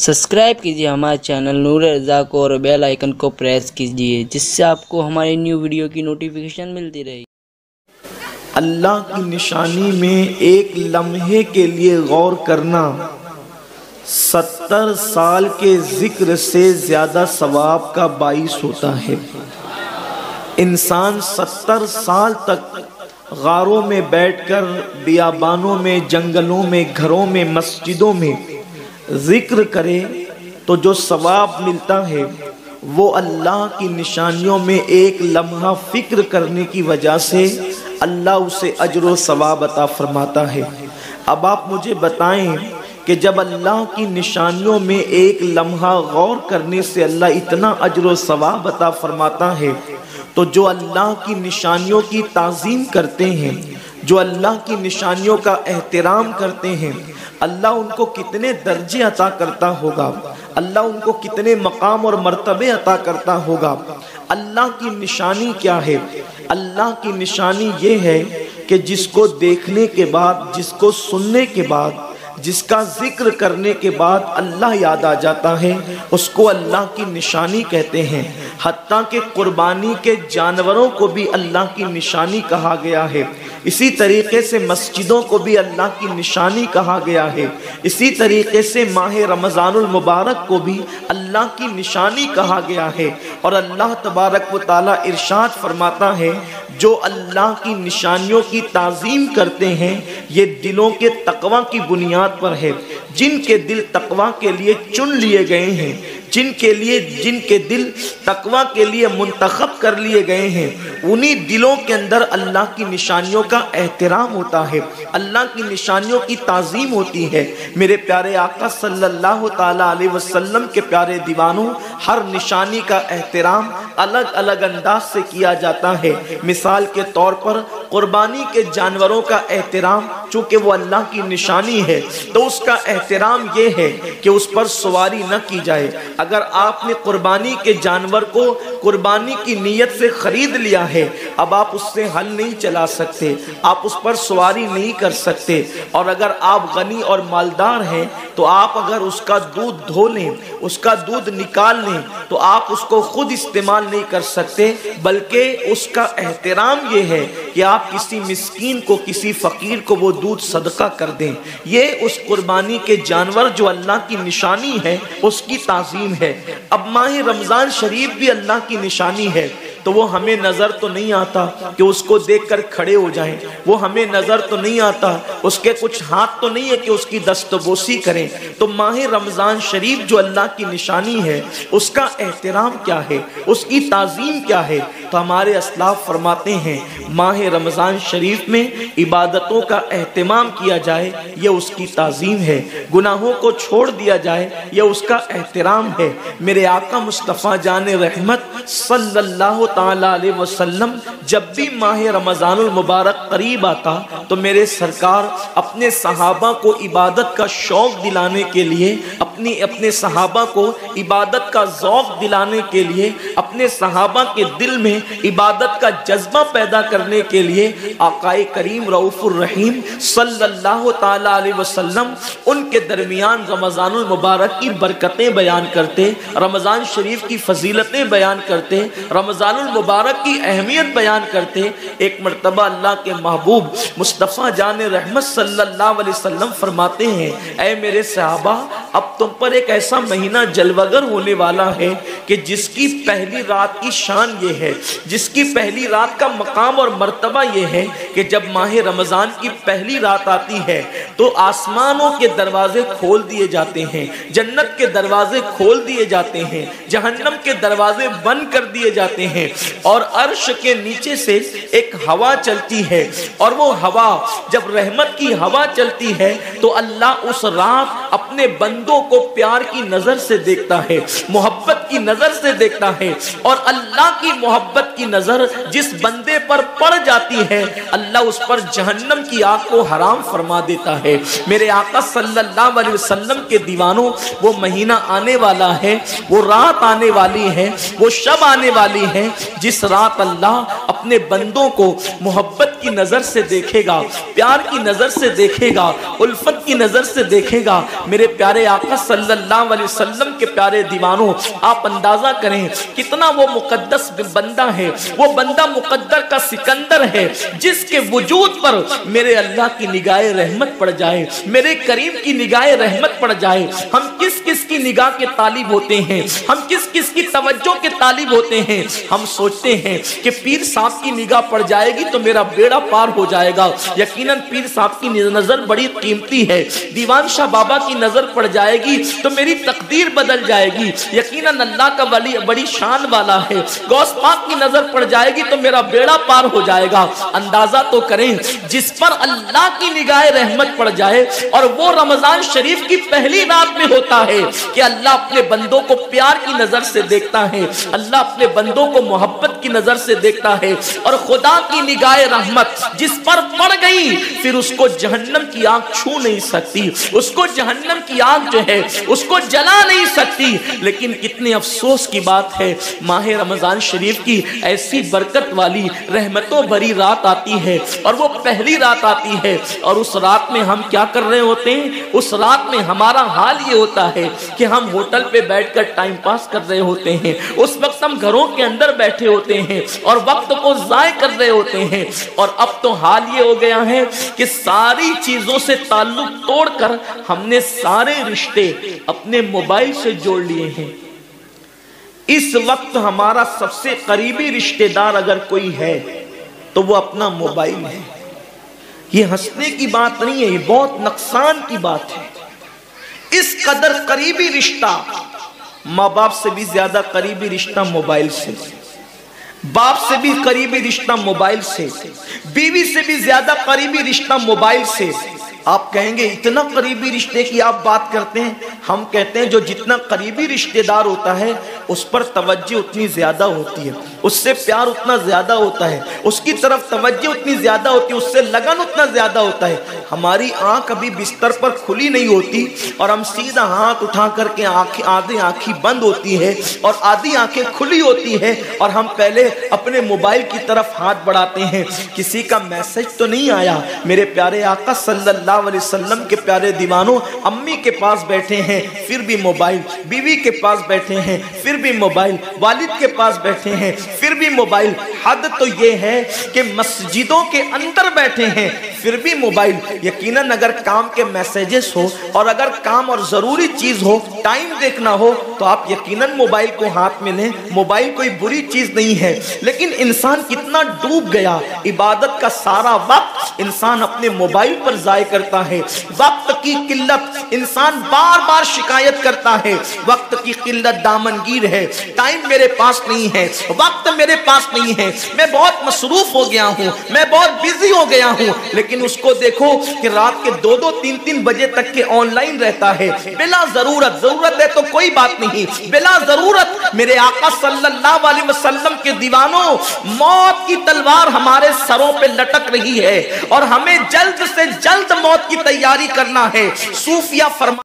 Subscribe कीजिए हमारे channel नूर रज़ा को और बेल आइकन को प्रेस कीजिए जिससे आपको हमारी न्यू वीडियो की नोटिफिकेशन मिलती रहे। अल्लाह की निशानी में एक लम्हे के लिए गौर करना 70 साल के जिक्र से ज्यादा सवाब का बाइस होता है। इंसान 70 साल तक गारों में बैठकर बियाबानों में, जंगलों में, घरों में, मस्जिदों में जिक्र करे तो जो सवाब मिलता है वो अल्लाह की निशानियों में एक लम्हा फिक्र करने की वजह से अल्लाह उसे अजर व सवाब अता फरमाता है। अब आप मुझे बताएं कि जब अल्लाह की निशानियों में एक लम्हा गौर करने से अल्लाह इतना अजर व सवाब अता फरमाता है, तो जो अल्लाह की निशानियों की ताज़ीम करते हैं, जो अल्लाह की निशानियों का एहतराम करते हैं, अल्लाह उनको कितने दर्जे अता करता होगा, अल्लाह उनको कितने मकाम और मर्तबे अता करता होगा। अल्लाह की निशानी क्या है? अल्लाह की निशानी ये है कि जिसको देखने के बाद, जिसको सुनने के बाद, जिसका जिक्र करने के बाद अल्लाह याद आ जाता है, उसको अल्लाह की निशानी कहते हैं। हत्ता के कुर्बानी के जानवरों को भी अल्लाह की निशानी कहा गया है। इसी तरीके से मस्जिदों को भी अल्लाह की निशानी कहा गया है। इसी तरीके से माह रमज़ानुल मुबारक को भी अल्लाह की निशानी कहा गया है। और अल्लाह तबारक व तआला इरशाद फरमाता है, जो अल्लाह की निशानियों की ताज़ीम करते हैं ये दिलों के तकवा की बुनियाद पर है। जिनके दिल तकवा के लिए चुन लिए गए हैं, जिनके दिल तकवा के लिए मुंतखब कर लिए गए हैं, उन्हीं दिलों के अंदर अल्लाह की निशानियों का एहतराम होता है, अल्लाह की निशानियों की ताज़ीम होती है। मेरे प्यारे आका सल्लल्लाहु ताला अलैहि वसल्लम के प्यारे दीवानों, हर निशानी का एहतराम अलग अलग अंदाज से किया जाता है। मिसाल के तौर पर कुर्बानी के जानवरों का एहतराम, चूँकि वो अल्लाह की निशानी है तो उसका एहतराम ये है कि उस पर सवारी न की जाए। अगर आपने कुर्बानी के जानवर को कुर्बानी की नीयत से खरीद लिया है, अब आप उससे हल नहीं चला सकते, आप उस पर सवारी नहीं कर सकते। और अगर आप गनी और मालदार हैं तो आप अगर उसका दूध धो लें, उसका दूध निकाल लें तो आप उसको खुद इस्तेमाल नहीं कर सकते, बल्कि उसका एहतराम ये है कि आप किसी मिस्कीन को, किसी फ़कीर को वो दूध सदका कर दें। ये उस कुर्बानी के जानवर जो अल्लाह की निशानी है उसकी ताज़ीम है। अब माह रमज़ान शरीफ भी अल्लाह की निशानी है, तो वो हमें नज़र तो नहीं आता कि उसको देखकर खड़े हो जाएं, वो हमें नज़र तो नहीं आता, उसके कुछ हाथ तो नहीं है कि उसकी दस्तबोसी करें। तो माह रमज़ान शरीफ जो अल्लाह की निशानी है उसका एहतराम क्या है, उसकी ताज़ीम क्या है? तो हमारे अस्लाफ फरमाते हैं माह रमज़ान शरीफ में इबादतों का एहतमाम किया जाए ये उसकी ताज़ीम है, गुनाहों को छोड़ दिया जाए ये उसका एहतराम है। मेरे आका मुस्तफ़ा जान रहमत सल्लल्लाहु ताला अलैहि वसल्लम जब भी माह रमज़ानुल मुबारक करीब आता तो मेरे सरकार अपने सहाबा को इबादत का शौक दिलाने के लिए, अपने सहाबा को इबादत का ज़ौक़ दिलाने के लिए, अपने सहाबा के दिल में इबादत का जज्बा पैदा करने के लिए आकाए करीम रऊफ़ुर रहीम सल्लल्लाहु ताला अलैहि वसल्लम उनके दरमियान रमज़ानुल मुबारक की बरकतें बयान करते, रमज़ान शरीफ की फजीलतें बयान करते, रमज़ानुल मुबारक की अहमियत बयान करते। एक मरतबा अल्लाह के महबूब मुस्तफ़ा जान रहमत सल्लल्लाहु अलैहि वसल्लम फरमाते हैं, ऐ मेरे सहाबा, अब तुम पर एक ऐसा महीना जलवगर होने वाला है कि जिसकी पहली रात की शान ये है, जिसकी पहली रात का मकाम और मर्तबा ये है कि जब माह रमज़ान की पहली रात आती है तो आसमानों के दरवाजे खोल दिए जाते हैं, जन्नत के दरवाजे खोल दिए जाते हैं, जहन्नम के दरवाजे बंद कर दिए जाते हैं और अर्श के नीचे से एक हवा चलती है। और वो हवा, जब रहमत की हवा चलती है तो अल्लाह उस रात अपने बंदों को प्यार की नजर से देखता है, मोहब्बत की नजर से देखता है। और अल्लाह की मोहब्बत की नजर जिस बंदे पर पड़ जाती है अल्लाह उस पर जहन्नम की आग को हराम फरमा देता है। मेरे आका सल्लल्लाहु अलैहि वसल्लम के दीवानों, वो महीना आने वाला है, वो रात आने वाली है, वो शब आने वाली है जिस रात अल्लाह अपने बंदों को मोहब्बत की नजर से देखेगा, प्यार की नजर से देखेगा, उल्फत की नजर से देखेगा। मेरे प्यारे आका सल्लल्लाहु अलैहि वसल्लम के प्यारे दीवानों, आप अंदाजा करें कितना वो मुकद्दस बंदा है, वो बंदा मुकद्दर का सिकंदर है, जिसके वजूद पर मेरे अल्लाह की निगाह रहमत पड़ जाए, मेरे करीम की निगाह रहमत पड़ जाए। हम किस किस की निगाह के तालिब होते हैं, हम किस किस की तवज्जो के तालिब होते हैं। हम सोचते हैं कि पीर साहब की निगाह पड़ जाएगी तो मेरा बेड़ा पार हो जाएगा। यकीनन पीर साहब की नजर बड़ी कीमती है, दीवान शाह बाबा की नजर पड़ जाएगी तो मेरी तकदीर बदल जाएगी। यकीनन अल्लाह का वली बड़ी शान वाला है, गौस पाक की नजर पड़ जाएगी तो मेरा बेड़ा पार हो जाएगा। अंदाजा तो करें, जिस पर अल्लाह की निगाह रहमत पड़ जाए, और वो रमजान शरीफ की पहली रात में होता है कि अल्लाह अपने बंदों को प्यार की नजर से देखता है, अल्लाह अपने बंदों को मोहब्बत की नजर से देखता है। और खुदा की निगाह रहमत जिस पर पड़ गई, फिर उसको जहन्नम की आग छू नहीं सकती, उसको जहन्नम की आग जो है उसको जला नहीं सकती। लेकिन कितने अफसोस की बात है, माह रमजान शरीफ की ऐसी बरकत वाली रहमतों भरी रात आती है, और वो पहली रात आती है, और उस रात में हम क्या कर रहे होते हैं? उस रात में हमारा हाल ये होता है कि हम होटल पे बैठकर टाइम पास कर रहे होते हैं, उस वक्त हम घरों के अंदर बैठे होते हैं और वक्त को जाय कर रहे होते हैं। और अब तो हाल ये हो गया है कि सारी चीजों से ताल्लुक तोड़कर हमने सारे रिश्ते अपने मोबाइल से जोड़ लिए हैं। इस वक्त हमारा सबसे करीबी रिश्तेदार अगर कोई है तो वो अपना मोबाइल है। ये हंसने की बात नहीं है, ये बहुत नुकसान की बात है। इस कदर करीबी रिश्ता, माँ बाप से भी ज्यादा करीबी रिश्ता मोबाइल से, बाप से भी करीबी रिश्ता मोबाइल से, बीवी से भी ज्यादा करीबी रिश्ता मोबाइल से। आप कहेंगे इतना करीबी रिश्ते की आप बात करते हैं। हम कहते हैं जो जितना करीबी रिश्तेदार होता है उस पर तवज्जो उतनी ज्यादा होती है, उससे प्यार उतना ज्यादा होता है, उसकी तरफ तवज्जो उतनी ज्यादा होती है, उससे लगन उतना ज्यादा होता है। हमारी आंख अभी बिस्तर पर खुली नहीं होती और हम सीधा हाथ उठा करके आंखें, आधी आंखें बंद होती है और आधी आंखें खुली होती है, और हम पहले अपने मोबाइल की तरफ हाथ बढ़ाते हैं, किसी का मैसेज तो नहीं आया। मेरे प्यारे आका सल्लल्लाहु अलैहि वसल्लम के प्यारे दीवानों, अम्मी के पास बैठे हैं फिर भी मोबाइल, बीवी के पास बैठे हैं फिर भी मोबाइल, वालिद के पास बैठे हैं फिर भी मोबाइल। हद तो ये है कि मस्जिदों के अंदर बैठे हैं फिर भी मोबाइल। यकीनन अगर काम के मैसेजेस हो और अगर काम और जरूरी चीज हो, टाइम देखना हो, तो आप यकीनन मोबाइल को हाथ में लें। मोबाइल कोई बुरी चीज नहीं है, लेकिन इंसान कितना डूब गया, इबादत का सारा वक्त इंसान अपने मोबाइल पर जाया करता है। वक्त की किल्लत, इंसान बार बार शिकायत करता है, वक्त की किल्लत दामनगीर है, टाइम मेरे पास नहीं है, वक्त मेरे पास नहीं है, मैं बहुत मसरूफ हो गया हूँ, मैं बहुत बिजी हो गया हूँ। लेकिन उसको देखो कि रात के 2-2, 3-3 बजे तक के ऑनलाइन रहता है बिला जरूरत। जरूरत है तो कोई बात नहीं, बिला जरूरत। मेरे आका सल्लल्लाहु अलैहि वसल्लम के दीवानों, मौत की तलवार हमारे सरों पे लटक रही है और हमें जल्द से जल्द मौत की तैयारी करना है। सूफिया फरमा